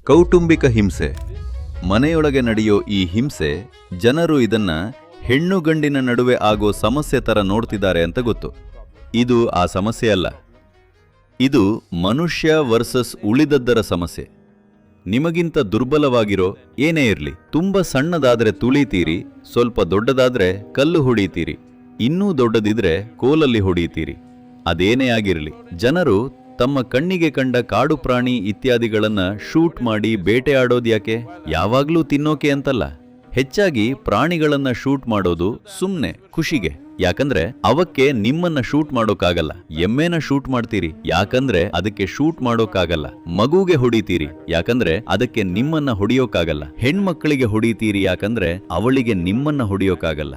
ಕೌಟುಂಬಿಕ ಹಿಂಸೆ. ಮನೆಯೊಳಗೆ ನಡೆಯೋ ಈ ಹಿಂಸೆ ಜನರು ಇದನ್ನ ಹೆಣ್ಣು ಗಂಡಿನ ನಡುವೆ ಆಗೋ ಸಮಸ್ಯೆ ತರ ನೋಡ್ತಿದ್ದಾರೆ ಅಂತ ಗೊತ್ತು. ಇದು ಆ ಸಮಸ್ಯೆ ಅಲ್ಲ. ಇದು ಮನುಷ್ಯ ವರ್ಸಸ್ ಉಳಿದದ್ದರ ಸಮಸ್ಯೆ. ನಿಮಗಿಂತ ದುರ್ಬಲವಾಗಿರೋ ಏನೇ ಇರ್ಲಿ, ತುಂಬಾ ಸಣ್ಣದಾದ್ರೆ ತುಳಿತೀರಿ, ಸ್ವಲ್ಪ ದೊಡ್ಡದಾದ್ರೆ ಕಲ್ಲು ಹೊಡೀತೀರಿ, ಇನ್ನೂ ದೊಡ್ಡದಿದ್ರೆ ಕೋಲಲ್ಲಿ ಹೊಡೀತೀರಿ. ಅದೇನೇ ಆಗಿರಲಿ, ಜನರು ತಮ್ಮ ಕಣ್ಣಿಗೆ ಕಂಡ ಕಾಡು ಪ್ರಾಣಿ ಇತ್ಯಾದಿಗಳನ್ನ ಶೂಟ್ ಮಾಡಿ ಬೇಟೆಯಾಡೋದ್ಯಾಕೆ? ಯಾವಾಗ್ಲೂ ತಿನ್ನೋಕೆ ಅಂತಲ್ಲ. ಹೆಚ್ಚಾಗಿ ಪ್ರಾಣಿಗಳನ್ನ ಶೂಟ್ ಮಾಡೋದು ಸುಮ್ನೆ ಖುಷಿಗೆ. ಯಾಕಂದ್ರೆ ಅವಕ್ಕೆ ನಿಮ್ಮನ್ನ ಶೂಟ್ ಮಾಡೋಕ್ಕಾಗಲ್ಲ. ಎಮ್ಮೆನ ಶೂಟ್ ಮಾಡ್ತೀರಿ, ಯಾಕಂದ್ರೆ ಅದಕ್ಕೆ ಶೂಟ್ ಮಾಡೋಕ್ಕಾಗಲ್ಲ. ಮಗುಗೆ ಹೊಡಿತೀರಿ, ಯಾಕಂದ್ರೆ ಅದಕ್ಕೆ ನಿಮ್ಮನ್ನ ಹೊಡಿಯೋಕ್ಕಾಗಲ್ಲ. ಹೆಣ್ಮಕ್ಕಳಿಗೆ ಹೊಡಿತೀರಿ, ಯಾಕಂದ್ರೆ ಅವಳಿಗೆ ನಿಮ್ಮನ್ನ ಹೊಡಿಯೋಕ್ಕಾಗಲ್ಲ.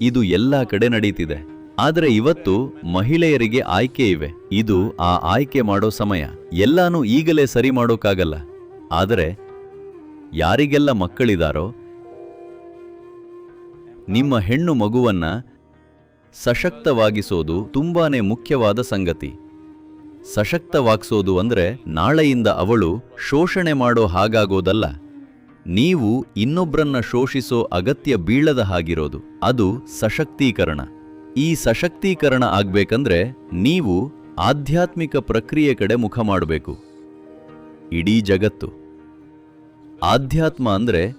ಇದು ಎಲ್ಲಾ ಕಡೆ ನಡೀತಿದೆ. ಆದ್ರೆ ಇವತ್ತು ಮಹಿಳೆಯರಿಗೆ ಆಯ್ಕೆ ಇವೆ. ಇದು ಆ ಆಯ್ಕೆ ಮಾಡೋ ಸಮಯ. ಎಲ್ಲಾನು ಈಗಲೇ ಸರಿ ಮಾಡೋಕ್ಕಾಗಲ್ಲ. ಆದರೆ ಯಾರಿಗೆಲ್ಲ ಮಕ್ಕಳಿದಾರೋ ನಿಮ್ಮ ಹೆಣ್ಣು ಮಗುವನ್ನ ಸಶಕ್ತವಾಗಿಸೋದು ತುಂಬಾನೇ ಮುಖ್ಯವಾದ ಸಂಗತಿ. ಸಶಕ್ತವಾಗಿಸೋದು ಅಂದ್ರೆ ನಾಳೆಯಿಂದ ಅವಳು ಶೋಷಣೆ ಮಾಡೋ ಹಾಗಾಗೋದಲ್ಲ. ನೀವು ಇನ್ನೊಬ್ರನ್ನ ಶೋಷಿಸೋ ಅಗತ್ಯ ಬೀಳದ ಹಾಗಿರೋದು. ಅದು ಸಶಕ್ತೀಕರಣ. ಈ ಸಶಕ್ತೀಕರಣ ಆಗ್ಬೇಕಂದ್ರೆ ನೀವು ಆಧ್ಯಾತ್ಮಿಕ ಪ್ರಕ್ರಿಯೆ ಕಡೆ ಮುಖ ಮಾಡಬೇಕು. ಇಡೀ ಜಗತ್ತು ಆಧ್ಯಾತ್ಮ ಅಂದ್ರೆ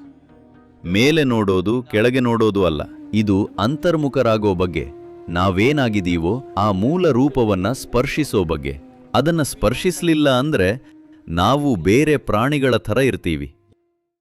ಮೇಲೆ ನೋಡೋದು, ಕೆಳಗೆ ನೋಡೋದು ಅಲ್ಲ. ಇದು ಅಂತರ್ಮುಖರಾಗೋ ಬಗ್ಗೆ. ನಾವೇನಾಗಿದೀವೋ ಆ ಮೂಲ ರೂಪವನ್ನ ಸ್ಪರ್ಶಿಸೋ ಬಗ್ಗೆ. ಅದನ್ನ ಸ್ಪರ್ಶಿಸ್ಲಿಲ್ಲ ಅಂದ್ರೆ ನಾವು ಬೇರೆ ಪ್ರಾಣಿಗಳ ಥರ ಇರ್ತೀವಿ.